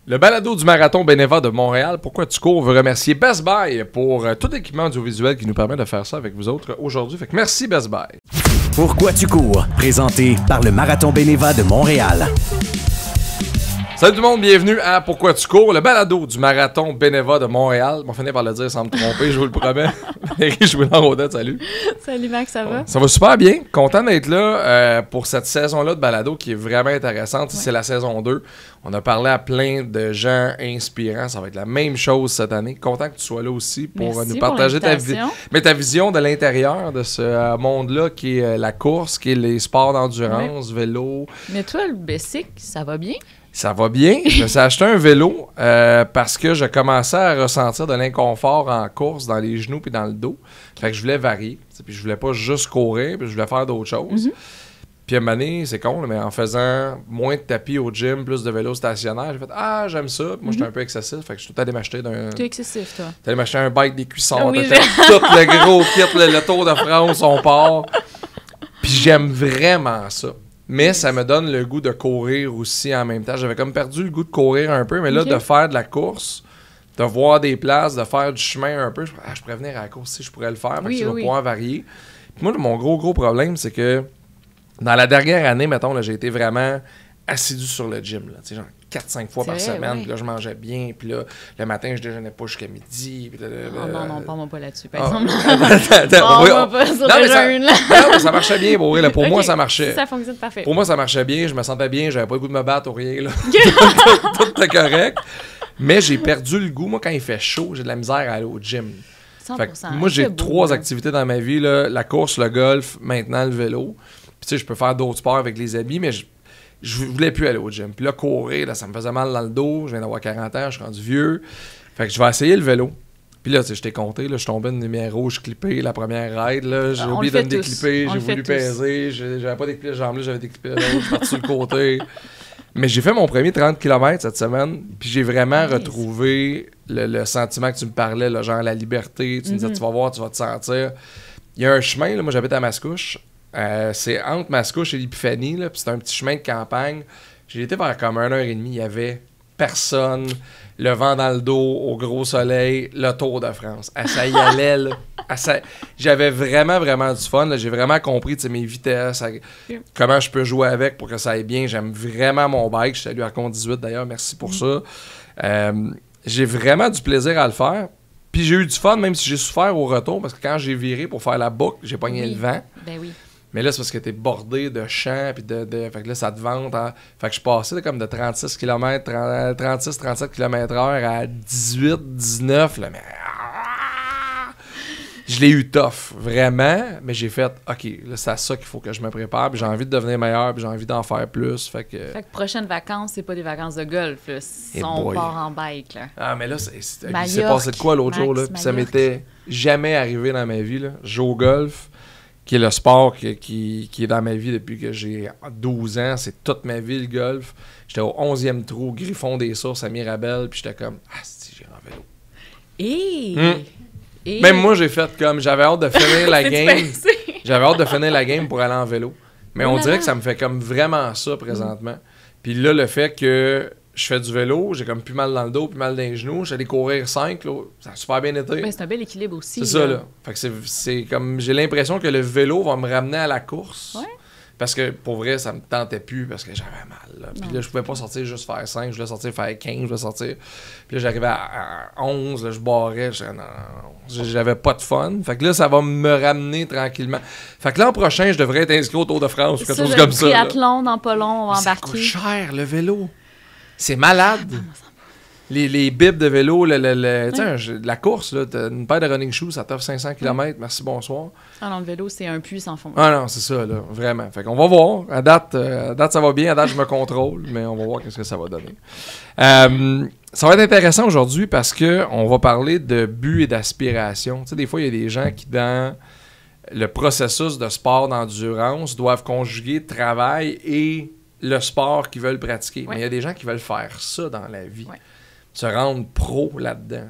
Le balado du marathon bénévole de Montréal, Pourquoi tu cours, veut remercier Best Buy pour tout l'équipement audiovisuel qui nous permet de faire ça avec vous autres aujourd'hui. Fait que merci Best Buy. Pourquoi tu cours, présenté par le marathon bénévole de Montréal. Salut tout le monde, bienvenue à Pourquoi tu cours, le balado du marathon bénévole de Montréal. On va finir par le dire sans me tromper, je vous le promets. Valérie Jouin-Rodette, salut. Salut Max, ça va? Ça va super bien. Content d'être là pour cette saison-là de balado qui est vraiment intéressante. Ouais. C'est la saison 2. On a parlé à plein de gens inspirants. Ça va être la même chose cette année. Content que tu sois là aussi pour nous partager ta vision de l'intérieur de ce monde-là qui est la course, qui est les sports d'endurance, vélo. Mais toi, le basic, ça va bien? Ça va bien. Je me suis acheté un vélo parce que je commençais à ressentir de l'inconfort en course dans les genoux puis dans le dos. Fait que je voulais varier. Puis je voulais pas juste courir, puis je voulais faire d'autres choses. Mm-hmm. Puis à un moment donné, c'est con, mais en faisant moins de tapis au gym, plus de vélo stationnaire, j'ai fait « Ah, j'aime ça. » Moi, j'étais un peu excessif. Fait que je suis tout allé m'acheter d'un... T'es excessif, toi. T'es allé m'acheter un bike des cuissons. Oui, tout le gros kit, le Tour de France, on part. Puis j'aime vraiment ça. Mais ça me donne le goût de courir aussi en même temps. J'avais comme perdu le goût de courir un peu, mais là, de faire de la course, de voir des places, de faire du chemin un peu, je pourrais venir à la course si je pourrais le faire, parce que je vais pouvoir varier. Puis moi, mon gros problème, c'est que dans la dernière année, mettons, là, j'ai été vraiment assidu sur le gym. Là, genre 4-5 fois par semaine. Puis là, je mangeais bien. Puis là, le matin, je déjeunais pas jusqu'à midi. Puis là, non, parle-moi pas là-dessus, par exemple. Parle-moi pas sur le jeûne. Non, ça marchait bien. Pour moi, ça marchait. Ça fonctionne parfait. Pour moi, ça marchait bien. Je me sentais bien. J'avais pas le goût de me battre ou rien. Là. Tout était correct. Mais j'ai perdu le goût. Moi, quand il fait chaud, j'ai de la misère à aller au gym. 100%. Fait que moi, j'ai 3 activités dans ma vie. Là, la course, le golf, maintenant le vélo. Puis tu sais, je peux faire d'autres sports avec les amis, mais je voulais plus aller au gym. Puis là, courir, là, ça me faisait mal dans le dos. Je viens d'avoir 40 ans, je suis rendu vieux. Fait que je vais essayer le vélo. Puis là, tu sais, je t'ai compté, là, je tombais une lumière rouge clippée la première ride. Là, j'ai oublié de me déclipper, j'ai voulu peser. J'avais pas déclippé les jambes là, j'avais déclippé l'autre, je suis parti sur le côté. Mais j'ai fait mon premier 30 km cette semaine. Puis j'ai vraiment retrouvé le sentiment que tu me parlais, là, genre la liberté. Tu me disais, tu vas voir, tu vas te sentir. Il y a un chemin, là, moi j'habite à Mascouche. C'est entre Mascouche et l'Épiphanie, là, puis c'est un petit chemin de campagne. J'ai été vers comme 1h30, il y avait personne, le vent dans le dos, au gros soleil, le Tour de France. Ça y allait, là. J'avais vraiment du fun. Là. J'ai vraiment compris mes vitesses, comment je peux jouer avec pour que ça aille bien. J'aime vraiment mon bike. Je salue Arcon 18 d'ailleurs, merci pour ça. J'ai vraiment du plaisir à le faire. Puis j'ai eu du fun, même si j'ai souffert au retour, parce que quand j'ai viré pour faire la boucle, j'ai pogné le vent. Ben oui. Mais là, c'est parce que t'es bordé de champs, puis fait que là, ça te vente. Hein. Fait que je passais comme de 36 km, 36-37 km/h à 18, 19, là, mais... Je l'ai eu tough, vraiment, mais j'ai fait, OK, là, c'est à ça qu'il faut que je me prépare, puis j'ai envie de devenir meilleur, puis j'ai envie d'en faire plus, fait que prochaines vacances, c'est pas des vacances de golf, là. On part en bike, là. Ah, mais là, il s'est passé de quoi l'autre jour, là, puis ça m'était jamais arrivé dans ma vie, là. Je joue au golf, qui est le sport qui est dans ma vie depuis que j'ai 12 ans, c'est toute ma vie, le golf. J'étais au 11e trou, Griffon des Sources à Mirabel, puis j'étais comme, si j'ai en vélo. Et... Même moi, j'ai fait comme, j'avais hâte de finir la game. J'avais hâte de finir la game pour aller en vélo. Mais on dirait que ça me fait comme vraiment ça présentement. Puis là, le fait que je fais du vélo, j'ai comme plus mal dans le dos, plus mal dans les genoux. J'allais courir 5, là, ça a super bien été. Mais c'est un bel équilibre aussi. C'est ça, là. Fait que c'est comme, j'ai l'impression que le vélo va me ramener à la course. Ouais. Parce que, pour vrai, ça me tentait plus parce que j'avais mal. Là. Puis là, je pouvais pas sortir juste faire 5, je voulais sortir faire 15, je voulais sortir. Puis là, j'arrivais à 11, là, je barrais, j'avais pas de fun. Fait que là, ça va me ramener tranquillement. Fait que l'an prochain, je devrais être inscrit au Tour de France ou quelque chose comme ça. Le triathlon dans pas long, on va embarquer. Ça coûte cher, le vélo. C'est malade. Les bibs de vélo, la course, là, t'as une paire de running shoes, ça t'offre 500 km, merci, bonsoir. Ah non, le vélo, c'est un puits sans fond. Ah non, c'est ça, là, vraiment. Fait qu'on va voir. À date, ça va bien. À date, je me contrôle, mais on va voir qu'est-ce que ça va donner. Ça va être intéressant aujourd'hui parce qu'on va parler de but et d'aspiration. Tu sais, des fois, il y a des gens qui, dans le processus de sport d'endurance, doivent conjuguer travail et le sport qu'ils veulent pratiquer. Ouais. Mais il y a des gens qui veulent faire ça dans la vie. Ouais. Se rendre pro là-dedans.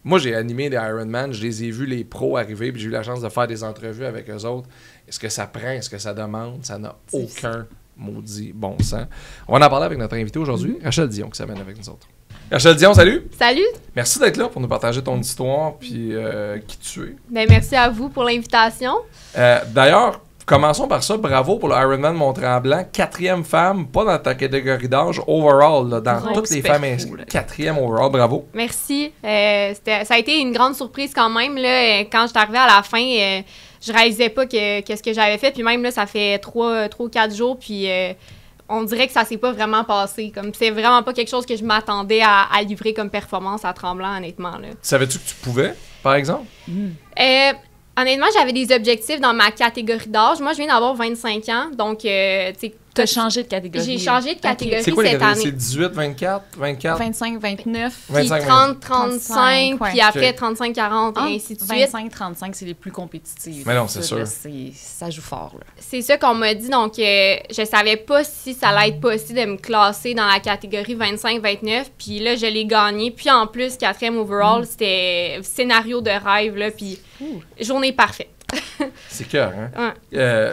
Moi, j'ai animé des Ironman, je les ai vus, les pros arriver, puis j'ai eu la chance de faire des entrevues avec eux autres. Est-ce que ça prend? Est-ce que ça demande? Ça n'a aucun maudit bon sens. On va en parler avec notre invité aujourd'hui, Rachel Dion, qui s'amène avec nous autres. Rachel Dion, salut! Salut! Merci d'être là pour nous partager ton histoire puis qui tu es. Ben, merci à vous pour l'invitation. D'ailleurs, commençons par ça. Bravo pour le Ironman Mont-Tremblant. 4e femme, pas dans ta catégorie d'âge, overall, là, dans toutes les femmes inscrites. 4e overall, bravo. Merci. Ça a été une grande surprise quand même. Là, quand je suis arrivée à la fin, je réalisais pas qu'est-ce que j'avais fait. Puis même là, ça fait 3 ou 4 jours. Puis on dirait que ça s'est pas vraiment passé. Comme c'est vraiment pas quelque chose que je m'attendais à livrer comme performance à Tremblant, honnêtement. Là. Savais-tu que tu pouvais, par exemple? Honnêtement, j'avais des objectifs dans ma catégorie d'âge. Moi, je viens d'avoir 25 ans, donc, tu sais... T'as changé de catégorie. J'ai changé de catégorie c'est quoi, cette année. C'est 18, 24, 24? 25, 29. Puis 30, 35, ouais. puis après 35, 40, et ainsi de suite. 25, 35, c'est les plus compétitives. Mais non, c'est sûr. Là, ça joue fort, là. C'est ça qu'on m'a dit, donc je savais pas si ça allait être possible de me classer dans la catégorie 25, 29, puis là, je l'ai gagné. Puis en plus, 4e overall, c'était scénario de rêve, là, puis journée parfaite. C'est cœur, hein? Ouais.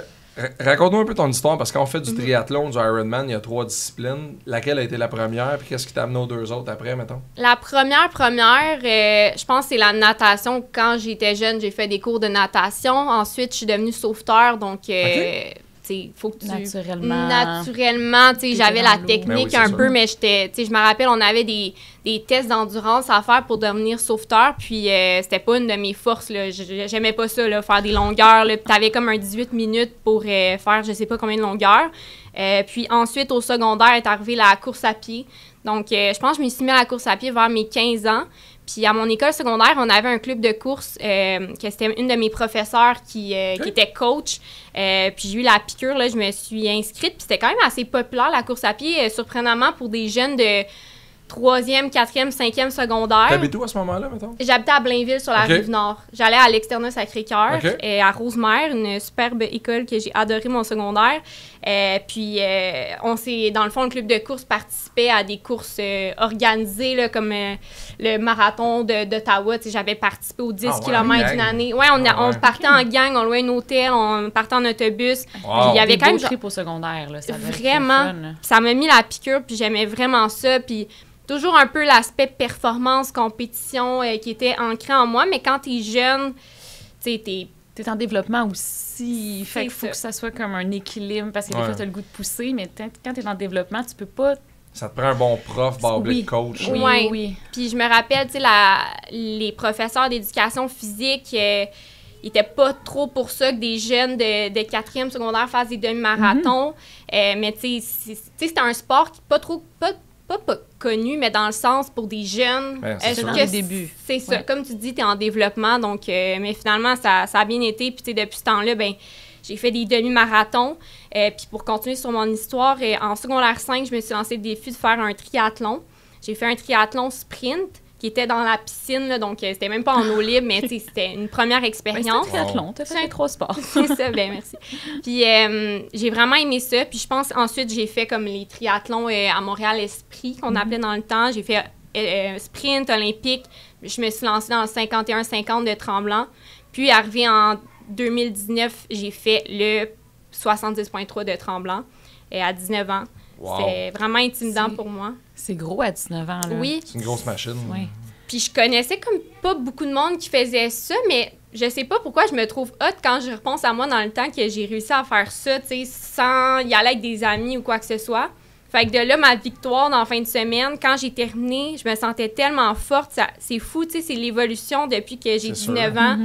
Raconte-nous un peu ton histoire, parce qu'on fait du triathlon, du Ironman, il y a 3 disciplines. Laquelle a été la première, puis qu'est-ce qui t'a amené aux 2 autres après, mettons? La première, je pense que c'est la natation. Quand j'étais jeune, j'ai fait des cours de natation. Ensuite, je suis devenue sauveteur, donc... il faut que tu... Naturellement, tu sais, j'avais la technique un peu, mais j'étais... Tu sais, je me rappelle, on avait des tests d'endurance à faire pour devenir sauveteur, puis c'était pas une de mes forces, là. J'aimais pas ça, là, faire des longueurs, là. Puis t'avais comme un 18 minutes pour faire je sais pas combien de longueurs. Puis ensuite, au secondaire, est arrivée la course à pied. Donc, je pense que je me suis mis à la course à pied vers mes 15 ans. Puis à mon école secondaire, on avait un club de course que c'était une de mes professeurs qui était coach. Puis j'ai eu la piqûre, là, je me suis inscrite. Puis c'était quand même assez populaire, la course à pied, surprenamment pour des jeunes de 3e, 4e, 5e secondaire. T'habites où à ce moment-là, mettons? J'habitais à Blainville, sur la Rive-Nord. J'allais à l'Externat Sacré-Cœur, à Rosemère, une superbe école que j'ai adoré mon secondaire. Puis, dans le fond, le club de course participait à des courses organisées, là, comme le marathon d'Ottawa. J'avais participé aux 10 km d'une année. Ouais, on partait en gang, on louait un hôtel, on partait en autobus. Wow. Il y avait quand même trip au secondaire. Là, ça vraiment. Ça m'a mis la piqûre, puis j'aimais vraiment ça. Puis toujours un peu l'aspect performance, compétition qui était ancré en moi. Mais quand t'es jeune, tu sais, t'es en développement aussi. Fait qu'il faut que ça soit comme un équilibre, parce que des fois, t'as le goût de pousser, mais quand t'es en développement, tu peux pas... Ça te prend un bon prof, coach. Oui. Puis je me rappelle, tu sais, les professeurs d'éducation physique... il était pas trop pour ça que des jeunes de 4e secondaire fassent des demi-marathons. Mais tu sais, c'était un sport qui pas connu, mais dans le sens pour des jeunes. C'est dans le début. C'est ça. Comme tu dis, tu es en développement. Donc, mais finalement, ça a bien été. Puis depuis ce temps-là, j'ai fait des demi-marathons. Puis pour continuer sur mon histoire, en secondaire 5, je me suis lancé le défi de faire un triathlon. J'ai fait un triathlon sprint qui était dans la piscine, là, donc c'était même pas en eau libre, mais c'était une première expérience. C'est un triathlon, t'as fait 3 sports. C'est ça, merci. Puis j'ai vraiment aimé ça, puis je pense ensuite j'ai fait comme les triathlons à Montréal-Esprit, qu'on appelait dans le temps. J'ai fait sprint, olympique, je me suis lancée dans le 51-50 de Tremblant. Puis arrivé en 2019, j'ai fait le 70.3 de Tremblant à 19 ans. Wow. C'était vraiment intimidant pour moi. C'est gros à 19 ans, là. Oui. C'est une grosse machine. Oui. Puis je connaissais comme pas beaucoup de monde qui faisait ça, mais je sais pas pourquoi je me trouve hot quand je repense à moi dans le temps que j'ai réussi à faire ça, tu sais, sans y aller avec des amis ou quoi que ce soit. Fait que de là, ma victoire dans la fin de semaine, quand j'ai terminé, je me sentais tellement forte. C'est fou, tu sais, c'est l'évolution depuis que j'ai 19 ans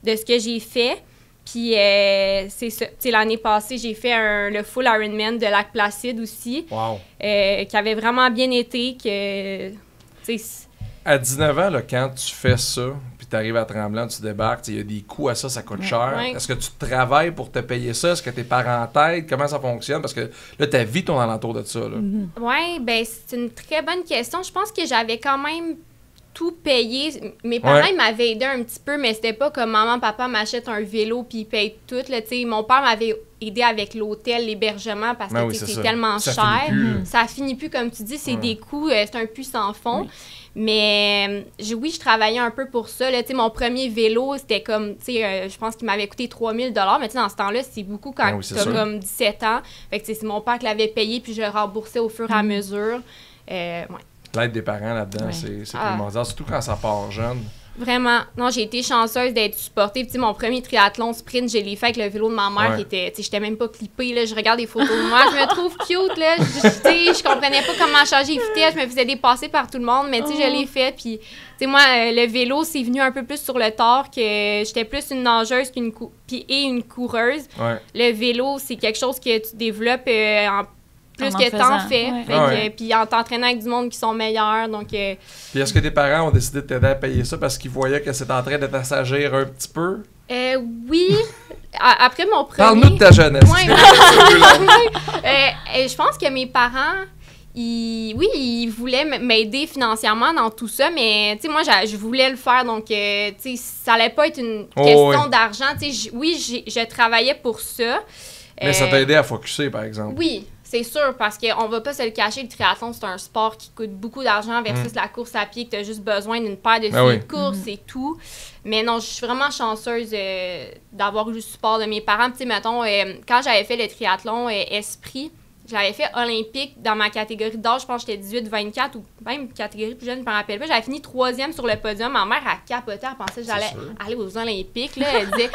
de ce que j'ai fait. Puis, c'est ça. Tu sais, l'année passée, j'ai fait le full Ironman de Lac-Placide aussi. Wow. Qui avait vraiment bien été. À 19 ans, là, quand tu fais ça, puis tu arrives à Tremblant, tu débarques, il y a des coûts à ça, ça coûte cher. Ouais. Est-ce que tu travailles pour te payer ça? Est-ce que tes parents t'aident? Comment ça fonctionne? Parce que là, ta vie tourne alentour de ça. Oui, bien, c'est une très bonne question. Je pense que j'avais quand même tout payé. Mes parents m'avaient aidé un petit peu, mais c'était pas comme maman, papa m'achète un vélo puis ils payent tout. Là, mon père m'avait aidé avec l'hôtel, l'hébergement parce que c'est tellement cher. Ça finit plus, comme tu dis, c'est des coûts, c'est un puits sans fond. Oui. Mais je travaillais un peu pour ça. Là, mon premier vélo, c'était comme, je pense qu'il m'avait coûté 3 000 $, mais dans ce temps-là, c'est beaucoup quand tu as comme 17 ans. Fait que c'est mon père qui l'avait payé, puis je le remboursais au fur et à mesure. l'aide des parents là-dedans, c'est primordial, surtout quand ça part jeune. Vraiment. Non, j'ai été chanceuse d'être supportée. Puis, mon premier triathlon sprint, je l'ai fait avec le vélo de ma mère qui était... j'étais même pas clippée, là. Je regarde des photos de moi. Je me trouve cute, là. Je comprenais pas comment changer les vitesses. Je me faisais dépasser par tout le monde. Mais, je l'ai fait. Puis, moi, le vélo, c'est venu un peu plus sur le tard que j'étais plus une nageuse et une coureuse. Ouais. Le vélo, c'est quelque chose que tu développes en plus que t'en fais. Puis en t'entraînant avec du monde qui sont meilleurs. Donc, Puis est-ce que tes parents ont décidé de t'aider à payer ça parce qu'ils voyaient que c'était en train de t'assagir un petit peu? Oui. Après mon premier... Parle-nous de ta jeunesse. Je pense que mes parents... ils voulaient m'aider financièrement dans tout ça, mais moi, je voulais le faire, donc ça allait pas être une question d'argent. Je travaillais pour ça. Mais ça t'a aidé à focusser, par exemple. Oui, c'est sûr, parce qu'on va pas se le cacher, le triathlon, c'est un sport qui coûte beaucoup d'argent versus la course à pied, que tu as juste besoin d'une paire de filets de course, c'est tout. Mais non, je suis vraiment chanceuse d'avoir eu le support de mes parents. Tu sais, mettons, quand j'avais fait le triathlon Esprit, j'avais fait olympique dans ma catégorie d'âge, je pense que j'étais 18-24 ou même catégorie plus jeune, je me rappelle pas. J'avais fini 3e sur le podium. Ma mère a capoté, elle pensait que j'allais aller aux Olympiques. Là, elle disait.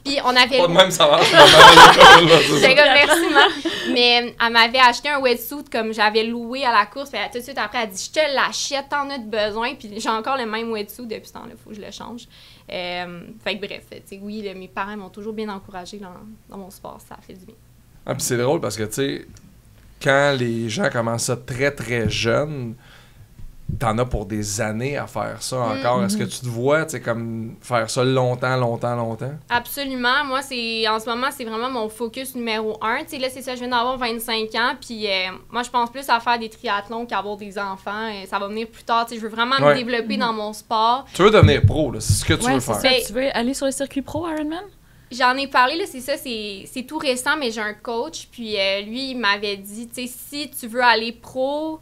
Puis on avait. Pas de même, ça marche. J'étais comme merci, maman. Mais elle m'avait acheté un wetsuit comme j'avais loué à la course. Puis tout de suite après, elle dit je te l'achète, t'en as de besoin. Puis j'ai encore le même wetsuit depuis ce temps-là, il faut que je le change. Fait que bref, oui, mes parents m'ont toujours bien encouragée dans mon sport, ça fait du bien. Ah, puis c'est drôle parce que, tu sais, quand les gens commencent ça très, très jeune, t'en as pour des années à faire ça encore. Est-ce que tu te vois, tu sais, comme faire ça longtemps? Absolument. Moi, en ce moment, c'est vraiment mon focus numéro 1. Tu sais, là, c'est ça, je viens d'avoir 25 ans, puis moi, je pense plus à faire des triathlons qu'à avoir des enfants. Ça va venir plus tard. Tu sais, je veux vraiment me développer dans mon sport. Tu veux devenir pro, là, c'est ce que tu veux faire. Ça. Tu veux aller sur le circuit pro Ironman? J'en ai parlé, là, c'est ça, c'est tout récent, mais j'ai un coach, puis lui, il m'avait dit, tu sais, si tu veux aller pro,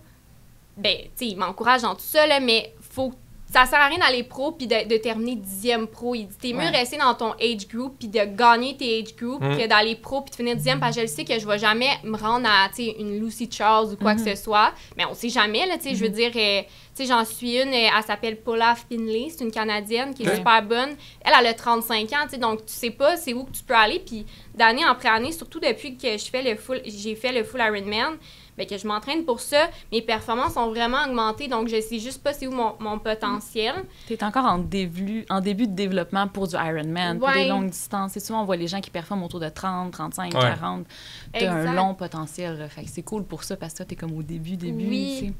ben, tu sais, il m'encourage dans tout ça, là, mais ça sert à rien d'aller pro puis de terminer 10e pro. Il dit, t'es mieux rester dans ton age group puis de gagner tes age group que d'aller pro puis de finir 10e, parce que je le sais que je vais jamais me rendre à, tu sais, une Lucy Charles ou quoi que ce soit, mais on sait jamais, là, tu sais, je veux dire... tu sais, j'en suis une, elle s'appelle Paula Finlay, c'est une Canadienne qui est super bonne. Elle a 35 ans, tu sais, donc tu sais pas c'est où que tu peux aller. Puis d'année après année, surtout depuis que j'ai fait le full Ironman, bien, que je m'entraîne pour ça, mes performances ont vraiment augmenté, donc je sais juste pas c'est où mon potentiel. Tu es encore en début de développement pour du Ironman, pour des longues distances. Et souvent, on voit les gens qui performent autour de 30, 35, 40. Tu as un long potentiel. Fait que c'est cool pour ça, parce que toi, tu es comme au début. Oui,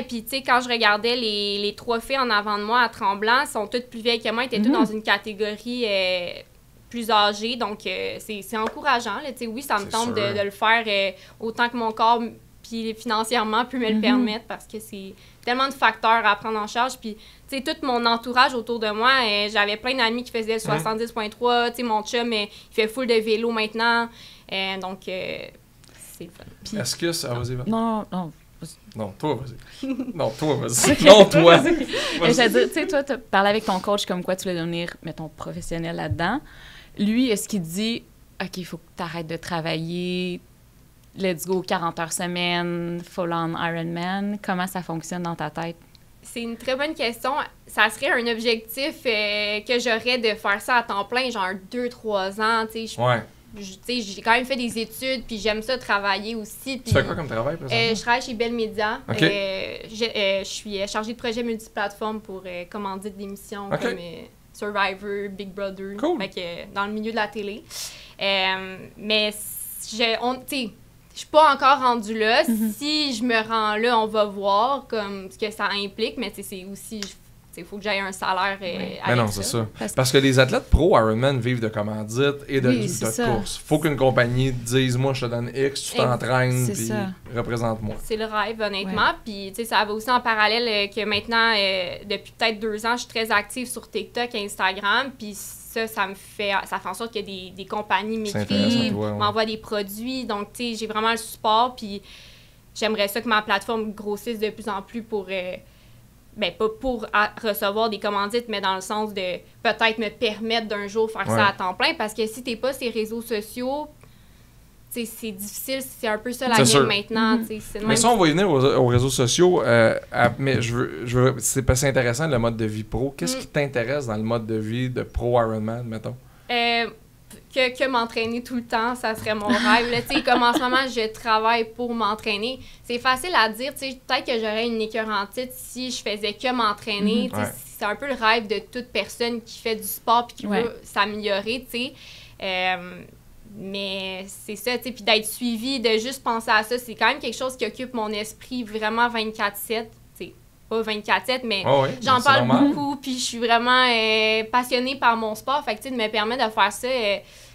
puis tu sais, quand je regardais les 3 filles en avant de moi à Tremblant, sont toutes plus vieilles que moi, étaient toutes dans une catégorie plus âgée, donc c'est encourageant. Là, oui, ça me tente de le faire autant que mon corps puis financièrement peut me le permettre, parce que c'est tellement de facteurs à prendre en charge. Puis, tu sais, tout mon entourage autour de moi, j'avais plein d'amis qui faisaient 70.3, tu sais, mon chum, il fait full de vélo maintenant, donc c'est le fun. Puis, est-ce que ça... vas-y, va. Non, toi, vas-y. Non, toi, vas-y. Non, toi. J'allais dire, tu sais, toi, tu parlais avec ton coach comme quoi tu voulais devenir, mettons, professionnel là-dedans. Lui, est-ce qu'il dit, OK, il faut que tu arrêtes de travailler, let's go, 40 heures semaine, full-on Ironman? Comment ça fonctionne dans ta tête? C'est une très bonne question. Ça serait un objectif que j'aurais de faire ça à temps plein, genre 2-3 ans, tu sais. J'ai quand même fait des études, puis j'aime ça travailler aussi. Tu fais quoi comme travail, présentement? Je travaille chez Bell Media. Okay. Je suis chargée de projet multiplateforme pour commandite d'émissions comme Survivor, Big Brother, dans le milieu de la télé. Mais tu sais, je suis pas encore rendue là. Si je me rends là, on va voir comme ce que ça implique, mais c'est aussi... Il faut que j'aille un salaire avec mais non, c'est ça. Parce que les athlètes pro Ironman vivent de commandites et de courses. Faut qu'une compagnie te dise, moi, je te donne X, tu t'entraînes, puis représente-moi. C'est le rêve, honnêtement. Puis, tu sais, ça va aussi en parallèle que maintenant, depuis peut-être 2 ans, je suis très active sur TikTok et Instagram. Puis ça fait en sorte que des compagnies m'écrivent, m'envoient des produits. Donc, tu sais, j'ai vraiment le support. Puis j'aimerais ça que ma plateforme grossisse de plus en plus pour... pas pour recevoir des commandites, mais dans le sens de peut-être me permettre d'un jour faire ça à temps plein, parce que si t'es pas ces réseaux sociaux, c'est difficile, c'est un peu ça la game maintenant. Mais ça, on va y venir aux réseaux sociaux. Mais c'est pas intéressant le mode de vie pro. Qu'est-ce qui t'intéresse dans le mode de vie de pro Ironman, mettons? Que m'entraîner tout le temps, ça serait mon rêve. Là, comme en ce moment, je travaille pour m'entraîner. C'est facile à dire. Peut-être que j'aurais une écœurantite si je faisais que m'entraîner. C'est un peu le rêve de toute personne qui fait du sport et qui veut s'améliorer. Mais c'est ça. Puis d'être suivi, de juste penser à ça, c'est quand même quelque chose qui occupe mon esprit vraiment 24/7. Pas 24/7, mais j'en parle beaucoup, puis je suis vraiment passionnée par mon sport. Fait que, de me permettre de faire ça,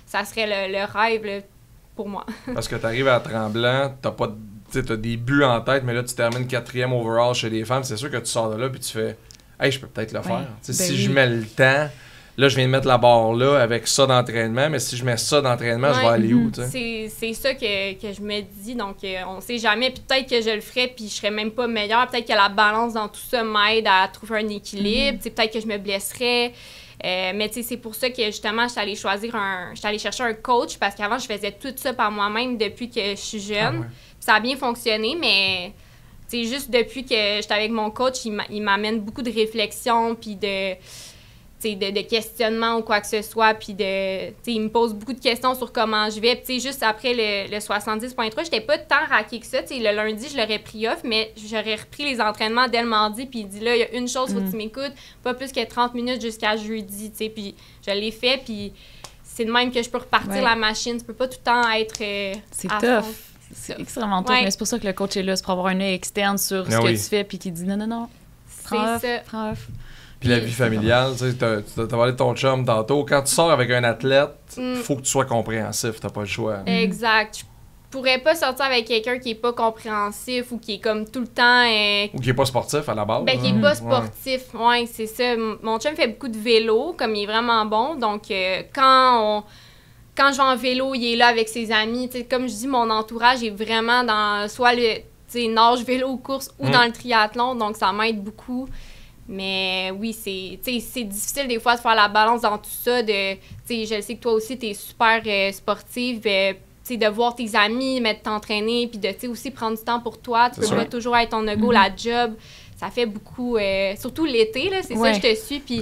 ça serait le rêve là, pour moi. Parce que tu arrives à Tremblant, t'as des buts en tête, mais là, tu termines 4e overall chez les femmes. C'est sûr que tu sors de là, puis tu fais « Hey, je peux peut-être le faire. » Si je mets le temps... Là, je viens de mettre la barre là avec ça d'entraînement, mais si je mets ça d'entraînement, je vais aller où, tu sais? C'est ça que je me dis, donc on sait jamais. Puis peut-être que je le ferais, puis je serais même pas meilleure. Peut-être que la balance dans tout ça m'aide à trouver un équilibre. Peut-être que je me blesserais. Mais c'est pour ça que, justement, je suis allée chercher un coach, parce qu'avant, je faisais tout ça par moi-même depuis que je suis jeune. Puis ça a bien fonctionné, mais juste depuis que j'étais avec mon coach, il m'amène beaucoup de réflexion, puis de questionnement ou quoi que ce soit, puis il me pose beaucoup de questions sur comment je vais. Puis juste après le 70.3, j'étais pas tant raquée que ça. Le lundi, je l'aurais pris off, mais j'aurais repris les entraînements dès le mardi, puis il dit là, il y a une chose, faut que tu m'écoutes, pas plus que 30 minutes jusqu'à jeudi, puis je l'ai fait, puis c'est de même que je peux repartir la machine. Tu peux pas tout le temps être c'est tough. C'est extrêmement tough, mais c'est pour ça que le coach est là, c'est pour avoir un œil externe sur ce que tu fais, puis qui dit non, prends off. Puis la vie familiale, tu sais, t'as parlé de ton chum tantôt. Quand tu sors avec un athlète, faut que tu sois compréhensif, t'as pas le choix. Exact. Je pourrais pas sortir avec quelqu'un qui est pas compréhensif ou qui est comme tout le temps... Ou qui est pas sportif à la base. Qui est pas sportif, c'est ça. Mon chum fait beaucoup de vélo, comme il est vraiment bon, donc quand je vais en vélo, il est là avec ses amis. T'sais, comme je dis, mon entourage est vraiment dans soit le nage, vélo ou course ou dans le triathlon, donc ça m'aide beaucoup. Mais oui, c'est difficile des fois de faire la balance dans tout ça. Je sais que toi aussi, tu es super sportive. De voir tes amis, t'entraîner, puis de aussi prendre du temps pour toi. Tu peux pas toujours être ton ego, la job. Ça fait beaucoup, surtout l'été, là, c'est ça, je te suis, puis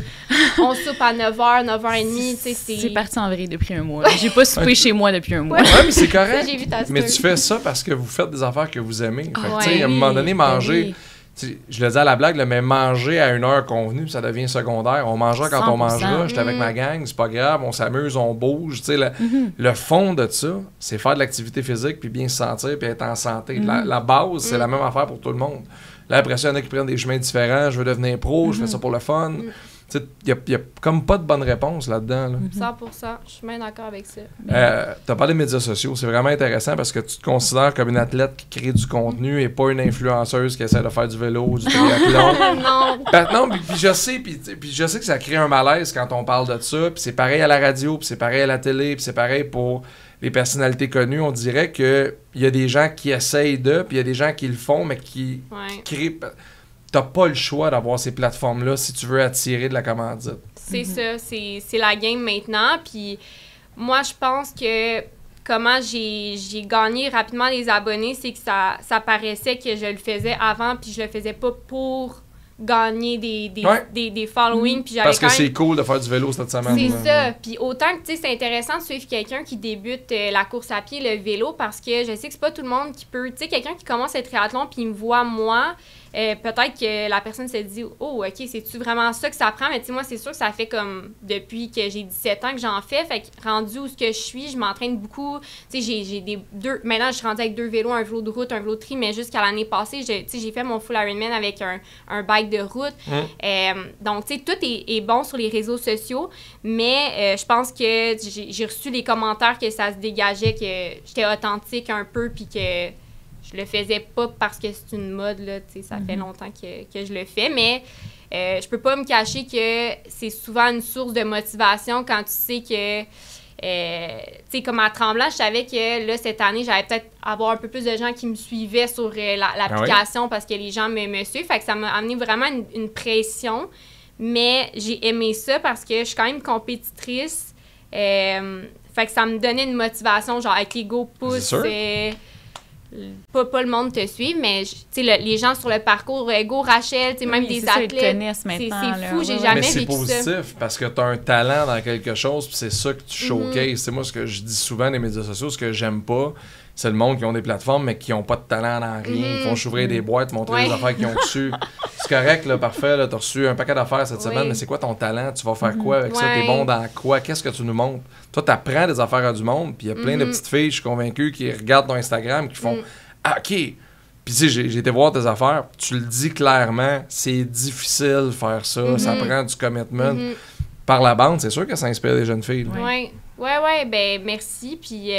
on soupe à 9h, 9h30, c'est parti en vrille depuis un mois. J'ai pas soupé chez moi depuis un mois. Mais c'est correct. J'ai vu mais tu fais ça parce que vous faites des affaires que vous aimez. Fait à un moment donné, manger... Je le dis à la blague, mais manger à une heure convenue, ça devient secondaire. On mangera quand on mangera. J'étais avec ma gang, c'est pas grave, on s'amuse, on bouge. Le fond de ça, c'est faire de l'activité physique, puis bien se sentir, puis être en santé. La base, c'est la même affaire pour tout le monde. Là, après ça, il y en a qui prennent des chemins différents. Je veux devenir pro, je fais ça pour le fun. Il n'y a comme pas de bonne réponse là-dedans. Là. 100%, je suis bien d'accord avec ça. Tu as parlé des médias sociaux, c'est vraiment intéressant parce que tu te considères comme une athlète qui crée du contenu et pas une influenceuse qui essaie de faire du vélo ou du triathlon. Non, puis je sais, puis je sais que ça crée un malaise quand on parle de ça, puis c'est pareil à la radio, puis c'est pareil à la télé, puis c'est pareil pour les personnalités connues. On dirait qu'il y a des gens qui essayent puis il y a des gens qui le font, mais qui créent... T'as pas le choix d'avoir ces plateformes-là si tu veux attirer de la commandite. C'est ça, c'est la game maintenant. Puis moi, je pense que comment j'ai gagné rapidement les abonnés, c'est que ça paraissait que je le faisais avant, puis je le faisais pas pour gagner des followings. Puis parce que c'est cool de faire du vélo cette semaine. C'est ça. Puis autant que, c'est intéressant de suivre quelqu'un qui débute la course à pied, le vélo, parce que je sais que c'est pas tout le monde qui peut... Tu sais, quelqu'un qui commence le triathlon, puis il me voit, moi... peut-être que la personne se dit « Oh, OK, c'est-tu vraiment ça que ça prend? » Mais tu sais, moi, c'est sûr que ça fait comme depuis que j'ai 17 ans que j'en fais. Fait que rendu où ce que je suis, je m'entraîne beaucoup. Tu sais, j'ai deux... Maintenant, je suis rendue avec 2 vélos, un vélo de route, un vélo de tri, mais jusqu'à l'année passée, j'ai fait mon full Ironman avec un bike de route. Donc, tu sais, tout est bon sur les réseaux sociaux, mais je pense que j'ai reçu les commentaires que ça se dégageait, que j'étais authentique un peu, puis que... Je le faisais pas parce que c'est une mode, là, ça fait longtemps que je le fais, mais je peux pas me cacher que c'est souvent une source de motivation quand tu sais que, tu sais, comme à Tremblant, je savais que là, cette année, j'allais peut-être avoir un peu plus de gens qui me suivaient sur l'application parce que les gens me suivent, fait que ça m'a amené vraiment une pression, mais j'ai aimé ça parce que je suis quand même compétitrice. Fait que ça me donnait une motivation, genre, OK, go, pousse. Pas le monde te suit, mais les gens sur le parcours, go Rachel, même des athlètes. Ils connaissent maintenant. C'est fou, j'ai jamais vécu ça. Mais c'est positif parce que tu as un talent dans quelque chose, puis c'est ça que tu showcases. C'est moi ce que je dis souvent des médias sociaux, ce que j'aime pas. C'est le monde qui ont des plateformes, mais qui n'ont pas de talent dans rien. Ils font s'ouvrir des boîtes, montrer les affaires qu'ils ont reçues. C'est correct, là, parfait. Tu as reçu un paquet d'affaires cette semaine, mais c'est quoi ton talent? Tu vas faire quoi avec ça? T'es bon dans quoi? Qu'est-ce que tu nous montres? Toi, tu apprends des affaires à du monde, puis il y a plein de petites filles, je suis convaincu, qui regardent ton Instagram, qui font ah, OK. Puis tu sais, j'ai été voir tes affaires, tu le dis clairement, c'est difficile de faire ça, ça prend du commitment. Par la bande, c'est sûr que ça inspire des jeunes filles. Oui, ben merci. Puis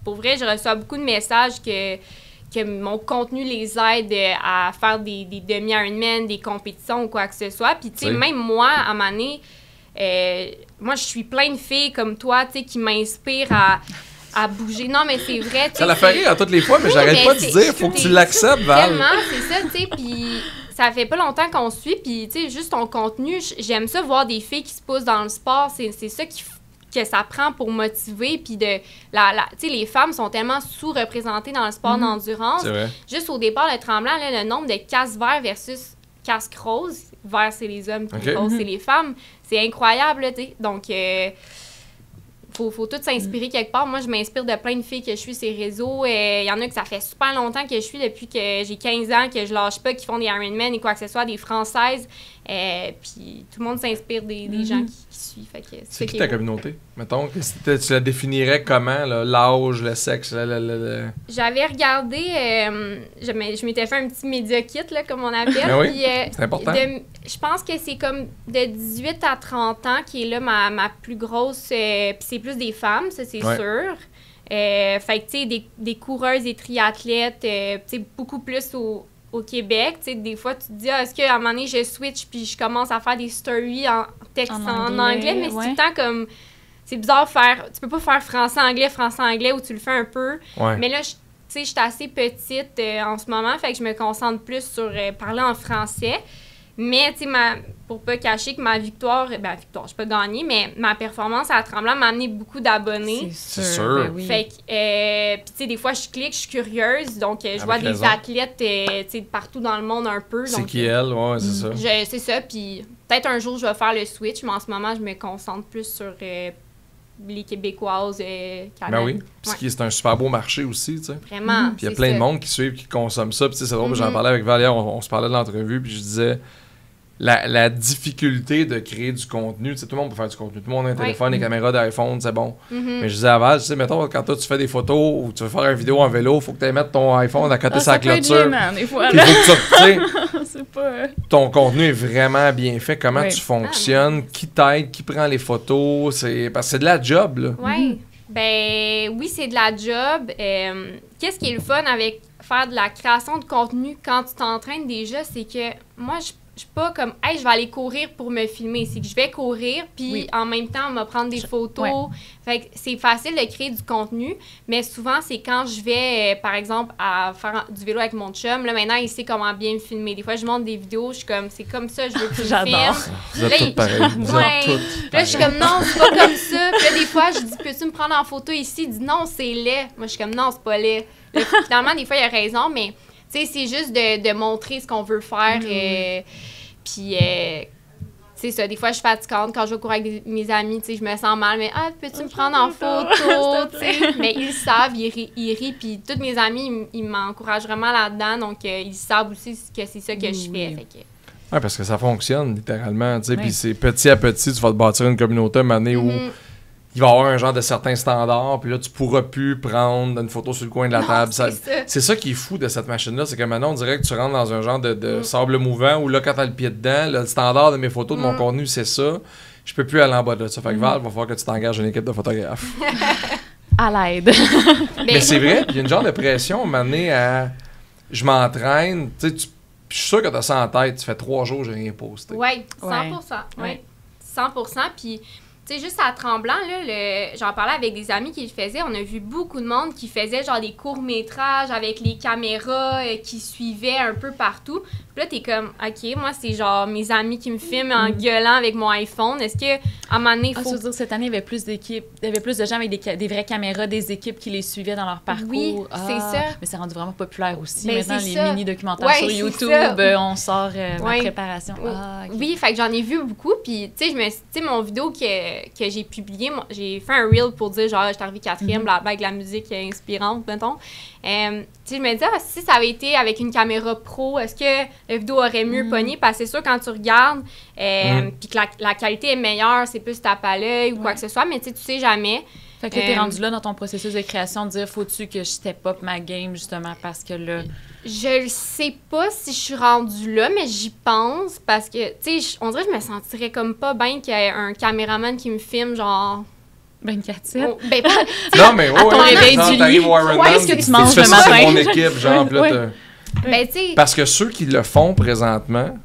pour vrai, je reçois beaucoup de messages que mon contenu les aide à faire des demi-Ironman, des compétitions ou quoi que ce soit. Puis tu sais, même moi, à un moment donné, moi, je suis plein de filles comme toi, tu sais, qui m'inspirent à bouger. Non, mais c'est vrai. Ça la fait rire à toutes les fois, mais j'arrête pas de dire, faut que tu l'acceptes, Val. Tellement, c'est ça, tu sais, puis ça fait pas longtemps qu'on suit, puis tu sais, juste ton contenu, j'aime ça voir des filles qui se poussent dans le sport, c'est ça que ça prend pour motiver, puis tu sais, les femmes sont tellement sous-représentées dans le sport d'endurance. C'est vrai. Juste au départ, le tremblant, là, le nombre de casques verts versus casques roses, vert c'est les hommes, puis rose c'est les femmes, c'est incroyable, tu sais, donc... Faut tout s'inspirer quelque part. Moi, je m'inspire de plein de filles que je suis sur les réseaux. Il y en a que ça fait super longtemps que je suis, depuis que j'ai 15 ans, que je lâche pas, qui font des Ironman et quoi que ce soit, des Françaises. Puis tout le monde s'inspire des gens qui suivent. C'est qui ta communauté? Mettons, tu la définirais comment, l'âge, le sexe? J'avais regardé, je m'étais fait un petit média kit, là, comme on appelle. Ben oui, c'est important. Je pense que c'est comme de 18 à 30 ans qui est là ma plus grosse... puis c'est plus des femmes, ça, c'est sûr. Fait que, tu sais, des coureuses et triathlètes, tu sais, beaucoup plus au Québec. Tu sais, des fois, tu te dis, est-ce qu'à un moment donné, je switch puis je commence à faire des stories en texte en anglais, mais c'est tout le temps comme... C'est bizarre faire... Tu peux pas faire français-anglais, où tu le fais un peu. Ouais. Mais là, tu sais, je suis assez petite en ce moment, fait que je me concentre plus sur parler en français. Mais, tu sais, pour pas cacher que ma victoire, j'ai pas gagné, mais ma performance à Tremblant m'a amené beaucoup d'abonnés. C'est sûr. Ben oui. Fait que, puis tu sais, des fois, je clique, je suis curieuse, donc je vois des athlètes, tu sais, partout dans le monde un peu. C'est qui elle? Ouais, c'est ça. C'est ça, puis peut-être un jour, je vais faire le switch, mais en ce moment, je me concentre plus sur les Québécoises, Canada. Ben oui, puis c'est un super beau marché aussi, tu sais. Vraiment. Puis il y a plein de monde qui suivent, qui consomment ça, puis c'est drôle, j'en parlais avec Valérie, on se parlait de l'entrevue, puis je disais... La difficulté de créer du contenu, tu sais, tout le monde peut faire du contenu, tout le monde a un téléphone, des caméras d'iPhone, c'est bon. Mais je disais à Val, tu sais, mettons, quand toi tu fais des photos ou tu veux faire une vidéo en vélo, il faut que tu ailles mettre ton iPhone à côté de sa clôture. Des fois, puis faut que tu c'est pas... Ton contenu est vraiment bien fait, comment tu fonctionnes, qui t'aide, qui prend les photos, parce que c'est de la job, là. Oui, ben oui, c'est de la job. Qu'est-ce qui est le fun avec faire de la création de contenu quand tu t'entraînes déjà, c'est que moi, je suis pas comme, hey, je vais aller courir pour me filmer. C'est que je vais courir, puis en même temps, on va prendre des photos. Ouais. Fait que c'est facile de créer du contenu, mais souvent, c'est quand je vais, par exemple, à faire du vélo avec mon chum. Là, maintenant, il sait comment bien me filmer. Des fois, je monte des vidéos, je suis comme, c'est comme ça, je veux que tu me filmes. Vous êtes toutes pareilles. Là, je suis comme, non, c'est pas comme ça. Puis là, des fois, je dis, peux-tu me prendre en photo ici? Il dit, non, c'est laid. Moi, je suis comme, non, c'est pas laid. Là, finalement, des fois, il a raison, mais... Tu sais, c'est juste de montrer ce qu'on veut faire. Puis, c'est ça. Des fois, je suis fatigante. Quand je vais courir avec mes amis, tu sais, je me sens mal. Mais, peux-tu me prendre en photo? Mais ils le savent, ils rient. Puis, tous mes amis, ils m'encouragent vraiment là-dedans. Donc, ils savent aussi que c'est ça que je fais. Fait que... Oui, parce que ça fonctionne, littéralement. Tu sais, puis c'est petit à petit, tu vas te bâtir une communauté à un moment donné où... Il va y avoir un genre de certains standards, puis là, tu pourras plus prendre une photo sur le coin de la table. C'est ça qui est fou de cette machine-là, c'est que maintenant, on dirait que tu rentres dans un genre de sable mouvant où là, quand t'as le pied dedans, là, le standard de mes photos, de mon contenu, c'est ça. Je peux plus aller en bas de ça. Fait que Val, il va falloir que tu t'engages une équipe de photographes. À l'aide. Mais c'est vrai, il y a une genre de pression m'amener à... Je m'entraîne, tu sais, je suis sûr que t'as ça en tête, tu fais 3 jours, j'ai rien posté. Oui, 100%. Oui, 100%. Puis... Tu sais, juste à Tremblant, là, j'en parlais avec des amis qui le faisaient. On a vu beaucoup de monde qui faisait genre des courts-métrages avec les caméras qui suivaient un peu partout. Puis là, t'es comme, OK, moi, c'est genre mes amis qui me filment en gueulant avec mon iPhone. Est-ce qu'à un moment donné, il faut... dire, cette année, il y avait plus d'équipes, il y avait plus de gens avec des vraies caméras, des équipes qui les suivaient dans leur parcours. Oui, c'est ça. Mais c'est rendu vraiment populaire aussi. Ben, maintenant, les mini-documentaires sur YouTube, on sort ma préparation. Okay. Oui, fait que j'en ai vu beaucoup. Puis, tu sais, mon vidéo que j'ai publiée, j'ai fait un reel pour dire, genre, j'étais arrivée 4e, avec la musique inspirante, mettons. Tu sais, je me disais, si ça avait été avec une caméra pro, est-ce que la vidéo aurait mieux pogné? Parce que c'est sûr, quand tu regardes, puis que la qualité est meilleure, c'est plus tape à l'œil ou quoi que ce soit, mais tu sais jamais. Fait que t'es rendu là dans ton processus de création, de dire, faut-tu que je step up ma game, justement, parce que là... Je sais pas si je suis rendue là, mais j'y pense, parce que, tu sais, on dirait que je me sentirais comme pas bien qu'il y ait un caméraman qui me filme, genre... 24/7? Oh, ben, pas... Non, mais à ton réveil du lit. Qu'est-ce que tu manges le matin? C'est mon équipe, genre, là, ben, tu sais... Parce que ceux qui le font présentement...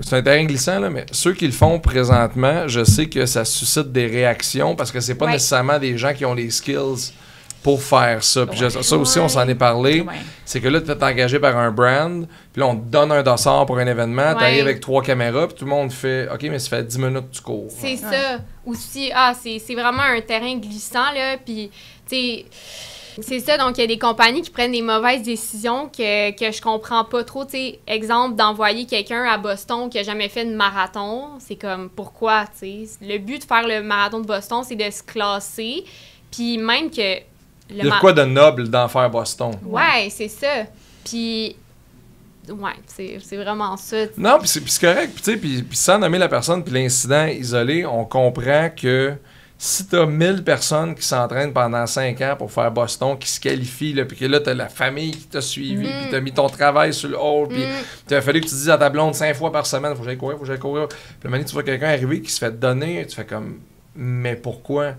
C'est un terrain glissant, là, mais ceux qui le font présentement, je sais que ça suscite des réactions parce que c'est pas nécessairement des gens qui ont les skills pour faire ça. Puis ça aussi, on s'en est parlé. C'est que là, tu es engagé par un brand, puis là, on te donne un dossard pour un événement, tu arrives avec 3 caméras, puis tout le monde fait « OK, mais ça fait 10 minutes que tu cours. » C'est ça. Aussi, c'est vraiment un terrain glissant, là, puis, tu sais... C'est ça, donc il y a des compagnies qui prennent des mauvaises décisions que je comprends pas trop. Tu sais, exemple, d'envoyer quelqu'un à Boston qui a jamais fait de marathon, c'est comme, pourquoi, tu sais? Le but de faire le marathon de Boston, c'est de se classer, puis même que... Il y a quoi de noble d'en faire Boston? Ouais, c'est ça. Puis... Ouais, c'est vraiment ça. Non, puis c'est correct. Puis tu sais, puis sans nommer la personne, puis l'incident isolé, on comprend que... Si tu as 1000 personnes qui s'entraînent pendant 5 ans pour faire Boston, qui se qualifient, puis que là, tu as la famille qui t'a suivi, puis tu as mis ton travail sur le haut, puis il a fallu que tu dises à ta blonde 5 fois par semaine, faut que j'aille courir, faut que j'aille courir. Puis le moment tu vois quelqu'un arriver qui se fait donner, tu fais comme, mais pourquoi?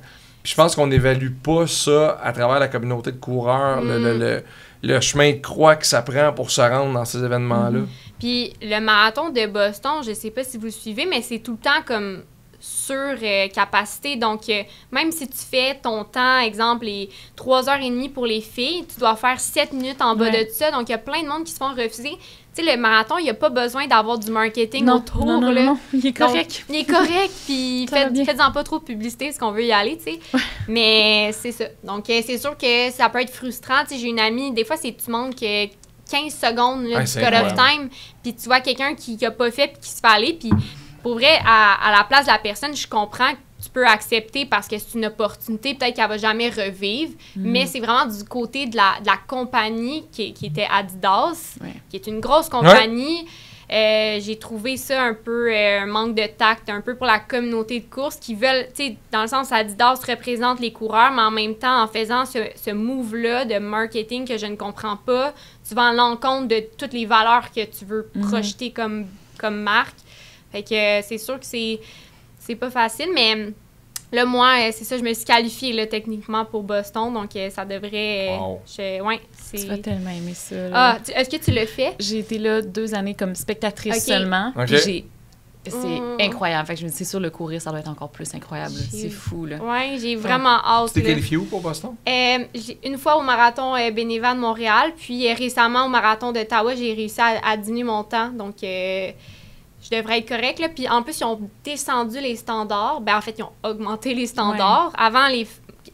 Puis je pense qu'on n'évalue pas ça à travers la communauté de coureurs, le chemin de croix que ça prend pour se rendre dans ces événements-là. Puis le marathon de Boston, je sais pas si vous le suivez, mais c'est tout le temps comme... sur capacité. Donc, même si tu fais ton temps, exemple, les 3h30 pour les filles, tu dois faire 7 minutes en bas de ça. Donc, il y a plein de monde qui se font refuser. Tu sais, le marathon, il n'y a pas besoin d'avoir du marketing autour. Non, là. Non, il est correct. Donc, il est correct, puis faites-en pas trop de publicité, si qu'on veut y aller, tu sais. Mais c'est ça. Donc, c'est sûr que ça peut être frustrant. Tu sais, j'ai une amie, des fois, tu manques 15 secondes là, du cut-off time, puis tu vois quelqu'un qui n'a pas fait, puis qui se fait aller, puis pour vrai, à la place de la personne, je comprends que tu peux accepter parce que c'est une opportunité, peut-être qu'elle va jamais revivre, mais c'est vraiment du côté de la compagnie qui était Adidas, qui est une grosse compagnie. J'ai trouvé ça un peu un manque de tact, un peu pour la communauté de course qui veulent, tu sais, dans le sens Adidas représente les coureurs, mais en même temps, en faisant ce move-là de marketing que je ne comprends pas, tu vas à l'encontre de toutes les valeurs que tu veux projeter comme marque. Fait que c'est sûr que c'est pas facile, mais là, moi, c'est ça, je me suis qualifiée là, techniquement pour Boston, donc ça devrait... Tu vas tellement aimer ça. Là. Est-ce que tu l'as fait? J'ai été là 2 années comme spectatrice seulement. Okay. C'est incroyable. Fait que je me dis, c'est sûr, le courir, ça doit être encore plus incroyable. C'est fou, là. Oui, j'ai vraiment hâte. Tu t'es qualifiée où pour Boston? Une fois au marathon Bénévent de Montréal, puis récemment au marathon d'Ottawa, j'ai réussi à diminuer mon temps, donc... je devrais être correcte, là. Puis en plus, ils ont descendu les standards. Ben en fait, ils ont augmenté les standards. Avant,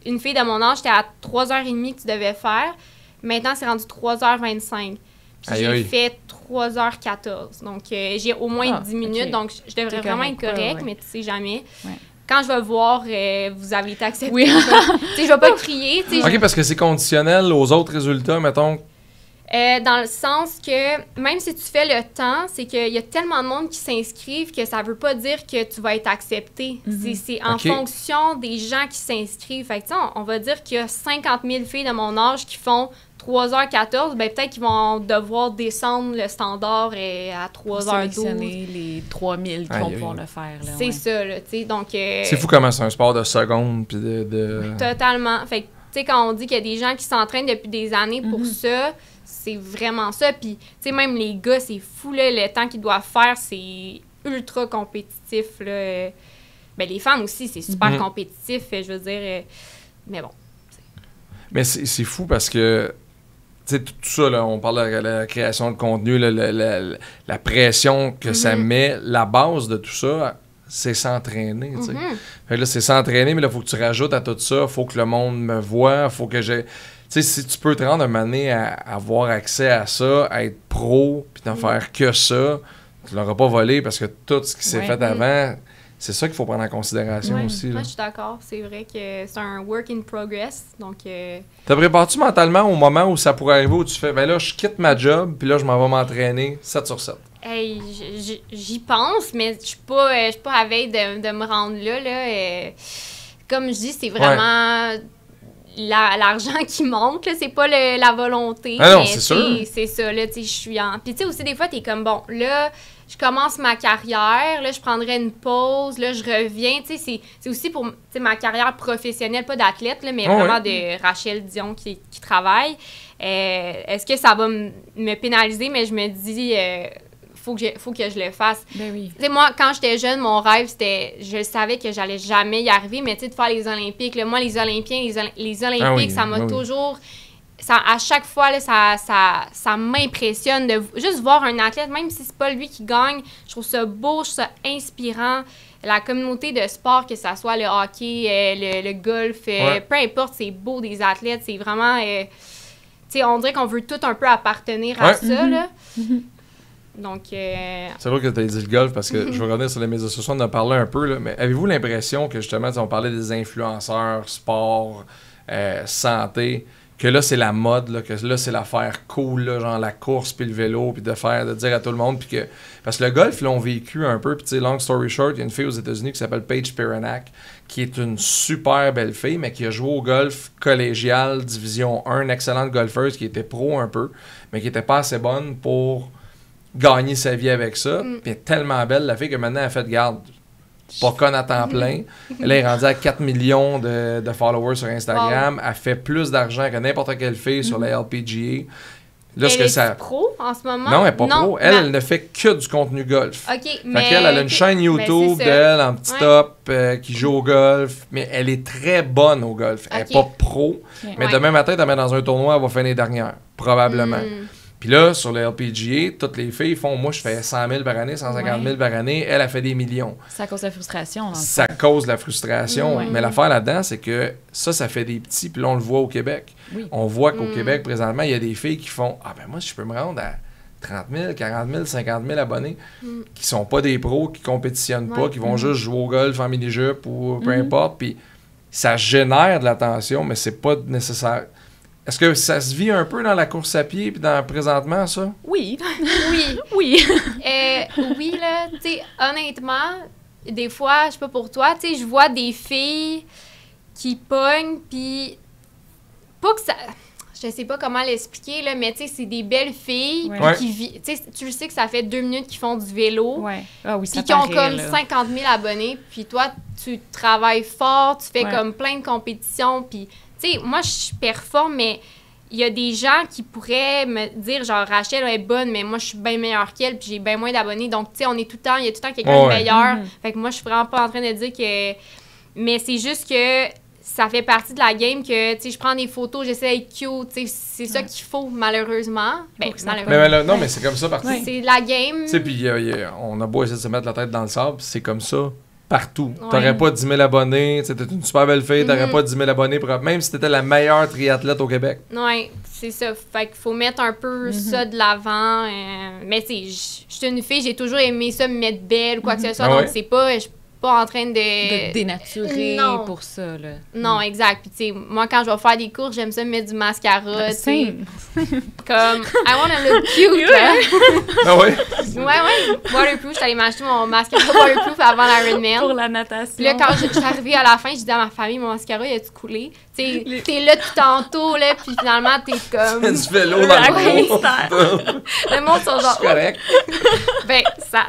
une fille de mon âge, c'était à 3h30 que tu devais faire. Maintenant, c'est rendu 3h25. Puis j'ai fait 3h14. Donc, j'ai au moins 10 minutes. Donc, je devrais vraiment être correcte, mais tu sais jamais. Ouais. Quand je vais voir, vous avez été accepté. Oui. Tu sais, je vais pas crier. OK, parce que c'est conditionnel aux autres résultats, mettons. Dans le sens que, même si tu fais le temps, c'est qu'il y a tellement de monde qui s'inscrivent que ça veut pas dire que tu vas être accepté. C'est en fonction des gens qui s'inscrivent. Fait que, on va dire qu'il y a 50 000 filles de mon âge qui font 3h14, ben peut-être qu'ils vont devoir descendre le standard à 3h12. Sélectionner les 3000 qui vont pouvoir le faire. C'est ça, là, tu sais. Donc... c'est fou comment c'est un sport de secondes, puis de... Totalement. Fait que, tu sais, quand on dit qu'il y a des gens qui s'entraînent depuis des années pour ça... C'est vraiment ça. Puis, tu sais, même les gars, c'est fou, là, le temps qu'ils doivent faire, c'est ultra compétitif, là. Ben, les femmes aussi, c'est super compétitif, je veux dire. Mais bon. Mais c'est fou parce que, tu sais, tout ça, là, on parle de la création de contenu, la pression que ça met, la base de tout ça, c'est s'entraîner, tu sais. Fait que là, c'est s'entraîner, mais là, il faut que tu rajoutes à tout ça, il faut que le monde me voie, faut que j'ai... Tu sais, si tu peux te rendre un moment donné à avoir accès à ça, à être pro, puis d'en faire que ça, tu l'auras pas volé parce que tout ce qui s'est fait avant, c'est ça qu'il faut prendre en considération aussi. Là. Moi, je suis d'accord. C'est vrai que c'est un work in progress. Donc, te prépares-tu mentalement au moment où ça pourrait arriver où tu fais, ben là, je quitte ma job, puis là, je m'en vais m'entraîner 7 sur 7? Hey, j'y pense, mais je suis pas à veille de me rendre là. Comme je dis, c'est vraiment... l'argent qui monte, là, c'est pas la volonté. Ah non, c'est sûr. C'est ça, là, tu sais, je suis en... Puis tu sais, aussi, des fois, t'es comme, bon, là, je commence ma carrière, là, je prendrais une pause, là, je reviens, tu sais, c'est aussi pour, tu sais, ma carrière professionnelle, pas d'athlète, là, mais vraiment de Rachel Dion qui travaille. Est-ce que ça va me pénaliser? Mais je me dis... faut que je le fasse. Ben oui. Tu sais, moi, quand j'étais jeune, mon rêve, c'était... Je savais que j'allais jamais y arriver, mais tu sais, de faire les Olympiques, là, moi, les Olympiens, les Olympiques, ça m'a toujours... Ça, à chaque fois, là, ça m'impressionne de juste voir un athlète, même si c'est pas lui qui gagne, je trouve ça beau, je trouve ça inspirant. La communauté de sport, que ça soit le hockey, le golf, peu importe, c'est beau des athlètes, c'est vraiment... tu sais, on dirait qu'on veut tout un peu appartenir à ça, là. Donc, c'est vrai que tu as dit le golf parce que je vais regarder sur les médias sociaux, on en a parlé un peu, là, mais avez-vous l'impression que justement, on parlait des influenceurs, sport, santé, que là, c'est la mode, là, que là, c'est l'affaire cool, là, genre la course, puis le vélo, puis de dire à tout le monde, puis que... Parce que le golf, là, on vécu un peu, puis tu sais, long story short, il y a une fille aux États-Unis qui s'appelle Paige Spiranak, qui est une super belle fille, mais qui a joué au golf collégial, division 1, une excellente golfeuse, qui était pro un peu, mais qui était pas assez bonne pour gagner sa vie avec ça. Puis elle est tellement belle, la fille, que maintenant, elle fait de garde. Pas conne à temps plein. Elle est rendue à 4 millions de followers sur Instagram. Wow. Elle fait plus d'argent que n'importe quelle fille sur la LPGA. Elle est pro en ce moment? Non, elle n'est pas pro. Elle ne fait que du contenu golf. OK, mais... Elle a une chaîne YouTube d'elle en petit top qui joue au golf. Mais elle est très bonne au golf. Elle n'est pas pro. Mais demain matin, tu la mets dans un tournoi, elle va finir dernière. Probablement. Puis là, sur le LPGA, toutes les filles font, moi, je fais 100 000 par année, 150 000 par année. Elle a fait des millions. Ça cause la frustration. Ça cause la frustration. Mais l'affaire là-dedans, c'est que ça fait des petits. Puis là, on le voit au Québec. Oui. On voit qu'au Québec, présentement, il y a des filles qui font, ah ben moi, je peux me rendre à 30 000, 40 000, 50 000 abonnés qui sont pas des pros, qui compétitionnent pas, qui vont juste jouer au golf en mini-jupe ou peu importe. Puis ça génère de l'attention, mais c'est pas nécessaire. Est-ce que ça se vit un peu dans la course à pied puis présentement, ça? Oui. Oui, là, tu sais, honnêtement, des fois, je sais pas pour toi, tu sais, je vois des filles qui pognent, puis pas que ça... Je sais pas comment l'expliquer, là, mais tu sais, c'est des belles filles, puis tu sais, tu sais que ça fait 2 minutes qu'ils font du vélo, puis qui ont comme 50 000 abonnés, puis toi, tu travailles fort, tu fais comme plein de compétitions, puis... Tu sais, moi, je performe, mais il y a des gens qui pourraient me dire, genre, Rachel est bonne, mais moi, je suis bien meilleure qu'elle, puis j'ai bien moins d'abonnés. Donc, tu sais, il y a tout le temps quelqu'un de meilleur. Fait que moi, je suis vraiment pas en train de dire que... Mais c'est juste que ça fait partie de la game que, tu sais, je prends des photos, j'essaie d'être cute, tu sais, c'est ça qu'il faut, malheureusement. Ben, malheureusement. Mais c'est comme ça partout. C'est la game. Tu sais, puis on a beau essayer de se mettre la tête dans le sable, c'est comme ça. Partout. T'aurais pas 10 000 abonnés, t'es une super belle fille, t'aurais pas 10 000 abonnés, même si t'étais la meilleure triathlète au Québec. Oui, c'est ça. Fait qu'il faut mettre un peu ça de l'avant. Mais tu sais, je suis une fille, j'ai toujours aimé ça, me mettre belle ou quoi que ce soit, donc c'est pas... Je suis pas en train de dénaturer pour ça, là. Non, exact. Puis, tu sais, moi, quand je vais faire des cours, j'aime ça me mettre du mascara, tu sais. Comme, I wanna look cute, là. Ah ouais? Ouais. Waterproof, j'étais allée m'acheter mon mascara waterproof avant l'Ironman. Pour la natation. Puis là, quand je suis arrivée à la fin, je disais à ma famille, mon mascara, il a-tu coulé? Tu sais, t'es là tout tantôt, là, puis finalement, t'es comme... Du vélo dans le dos. Le monde sont genre... C'est correct. Ben,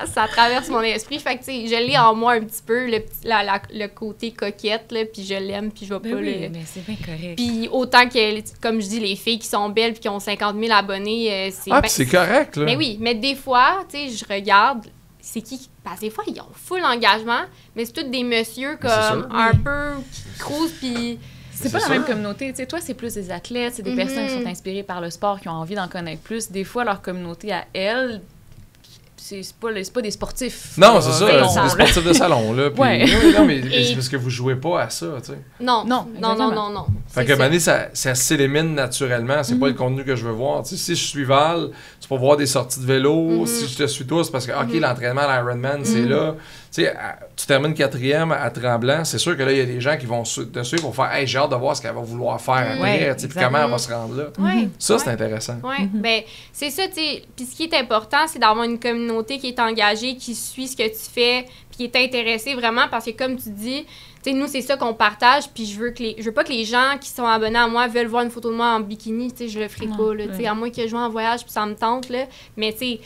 ça traverse mon esprit. Fait que, tu sais, je l'ai en moi un petit peu, le côté coquette, là, puis je l'aime, puis je vais pas mais c'est bien correct. Puis autant que, comme je dis, les filles qui sont belles puis qui ont 50 000 abonnés, c'est... Puis c'est correct, là. Mais oui, mais des fois, tu sais, je regarde c'est qui? Parce que des fois, ils ont full engagement, mais c'est tous des messieurs comme un peu qui crousent, puis... C'est pas la même communauté. Tu sais, toi, c'est plus des athlètes, c'est des personnes qui sont inspirées par le sport, qui ont envie d'en connaître plus. Des fois, leur communauté à elles, c'est pas des sportifs. Non, c'est ça, c'est des sportifs de salon, là. Puis, non, mais c'est parce que vous jouez pas à ça, tu sais. Non. Fait que, Mané, ça s'élimine naturellement. C'est pas le contenu que je veux voir. Tu sais, si je suis Val, c'est pour voir des sorties de vélo. Si je te suis toi, c'est parce que, OK, l'entraînement à l'Ironman, c'est là. Tu sais, tu termines 4e à Tremblant, c'est sûr que là, il y a des gens qui vont te suivre pour faire « Hey, j'ai hâte de voir ce qu'elle va vouloir faire après, puis comment elle va se rendre là. » Ça, c'est intéressant. Oui, ben c'est ça, tu sais. Puis ce qui est important, c'est d'avoir une communauté qui est engagée, qui suit ce que tu fais, puis qui est intéressée vraiment, parce que comme tu dis, tu sais, nous, c'est ça qu'on partage, puis je veux pas que les gens qui sont abonnés à moi veulent voir une photo de moi en bikini, tu sais, je le ferai pas, là, tu sais, à moins que je joue en voyage, puis ça me tente, là, mais tu sais...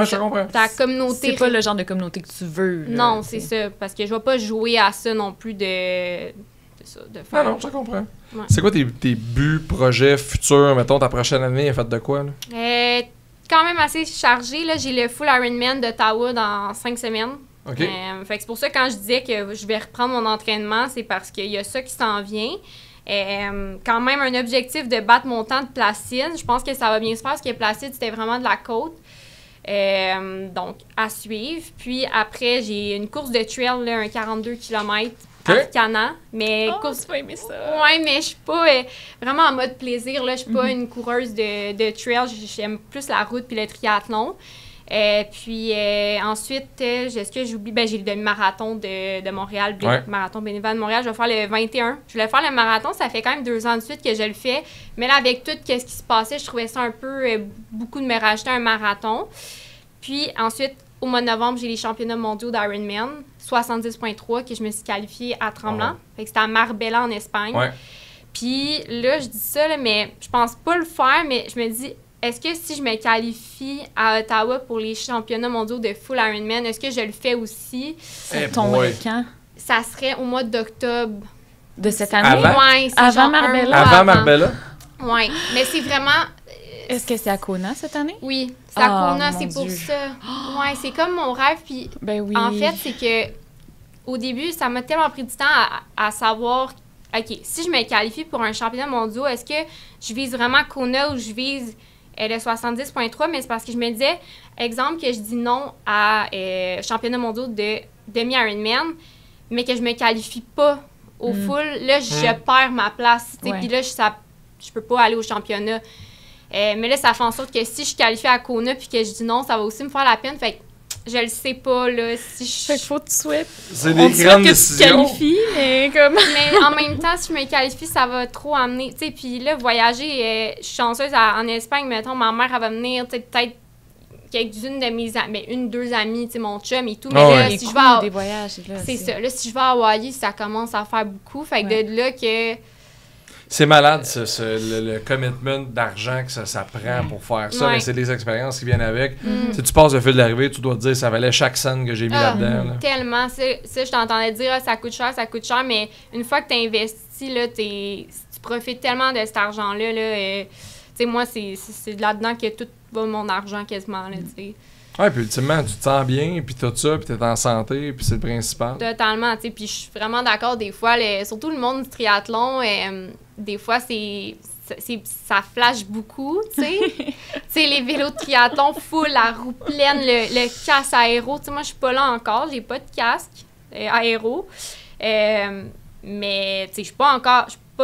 je comprends. Ta communauté... C'est pas le genre de communauté que tu veux. Là, non, c'est ça. Parce que je vais pas jouer à ça non plus de faire... Non, je comprends. Ouais. C'est quoi tes buts, projets futurs? Mettons, ta prochaine année est faite de quoi? Là? Quand même assez chargé. J'ai le full Ironman d'Ottawa dans 5 semaines. OK. Fait que c'est pour ça que quand je disais que je vais reprendre mon entraînement, c'est parce qu'il y a ça qui s'en vient. Quand même un objectif de battre mon temps de Placide. Je pense que ça va bien se faire parce que Placide, c'était vraiment de la côte. Donc, à suivre. Puis après, j'ai une course de trail, là, un 42 km Arcana. Mais tu vas aimer ça. Ouais, mais je suis pas vraiment en mode plaisir. Là. Je suis pas une coureuse de trail. J'aime plus la route puis le triathlon. Puis ensuite, est-ce que j'oublie? Ben, j'ai le demi-marathon de Montréal, le marathon bénévole de Montréal. Je vais faire le 21. Je voulais faire le marathon. Ça fait quand même 2 ans de suite que je le fais. Mais là, avec tout ce qui se passait, je trouvais ça un peu beaucoup de me rajouter un marathon. Puis ensuite, au mois de novembre, j'ai les championnats mondiaux d'Ironman, 70.3, que je me suis qualifiée à Tremblant. Fait que c'était à Marbella, en Espagne. Ouais. Puis là, je dis ça, là, mais je pense pas le faire, mais je me dis... Est-ce que si je me qualifie à Ottawa pour les championnats mondiaux de full Ironman, est-ce que je le fais aussi? Ça tomberait quand? Ça serait au mois d'octobre. De cette année? Ouais, avant Marbella? Avant Marbella? Oui, mais c'est vraiment... Est-ce que c'est à Kona cette année? Oui, c'est à Kona, c'est pour ça. Oui, c'est comme mon rêve. Puis en fait, c'est que au début, ça m'a tellement pris du temps à savoir... OK, si je me qualifie pour un championnat mondial, est-ce que je vise vraiment Kona ou je vise... le 70.3, mais c'est parce que je me disais, exemple, que je dis non à championnat mondial de demi-Ironman, mais que je me qualifie pas au full, là, je perds ma place. Puis là, je peux pas aller au championnat. Mais là, ça fait en sorte que si je suis qualifiée à Kona puis que je dis non, ça va aussi me faire la peine. Fait que je le sais pas, là. Fait qu'il faut que tu souhaites. C'est des grandes décisions. Que tu te qualifies, mais comme... mais en même temps, si je me qualifie, ça va trop amener. Tu sais, puis là, voyager, je suis chanceuse en Espagne, mettons, ma mère, elle va venir, tu sais, peut-être quelques-unes de mes amis, mais 2 amies, tu sais, mon chum et tout. Mais là, si je vais à... des voyages, là, c'est ça. Là, si je vais à Hawaii, ça commence à faire beaucoup. Fait que de là que... C'est malade, le commitment d'argent que ça prend pour faire ça, mais c'est des expériences qui viennent avec. Si tu passes le fil d'arrivée, tu dois te dire ça valait chaque scène que j'ai mis là-dedans. Là. Tellement. Ça, je t'entendais dire ça coûte cher, mais une fois que tu investis, là, tu profites tellement de cet argent-là. Là, tu sais, moi, c'est là-dedans que tout va mon argent quasiment. Là, tu sais. Oui, puis ultimement, tu te sens bien, puis tout ça, puis tu es en santé, puis c'est le principal. Totalement, tu sais, puis je suis vraiment d'accord, des fois, surtout le monde du triathlon, des fois, ça flash beaucoup, tu sais. Tu sais, les vélos de triathlon, full, la roue pleine, le casque aéro, tu sais, moi, je suis pas là encore, j'ai pas de casque aéro, mais, tu sais, je suis pas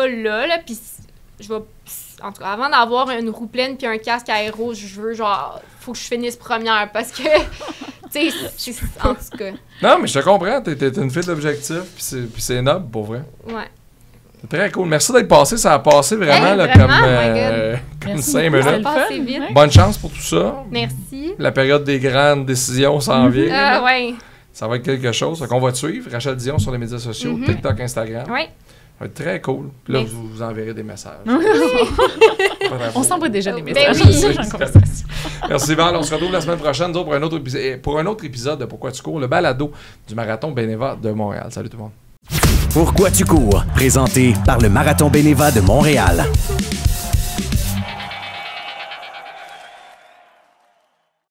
là, puis je vais... En tout cas, avant d'avoir une roue pleine puis un casque aéro, je veux, genre, faut que je finisse première parce que, tu sais, en tout cas. Non, mais je te comprends, t'es une fille d'objectif puis c'est noble, pour vrai. Ouais. C'est très cool. Merci d'être passé, ça a passé vraiment, là, comme 5 minutes. Ça a passé vite. Bonne chance pour tout ça. Merci. La période des grandes décisions s'en vient. Ouais. Ça va être quelque chose. Donc, on va te suivre, Rachel Dion, sur les médias sociaux, TikTok, Instagram. Oui. Ça va être très cool. Puis là, vous enverrez des messages. On s'envoie déjà des messages. Merci Val. On se retrouve la semaine prochaine pour un autre épisode de Pourquoi tu cours, le balado du Marathon Bénéva de Montréal. Salut tout le monde. Pourquoi tu cours, présenté par le Marathon Bénéva de Montréal.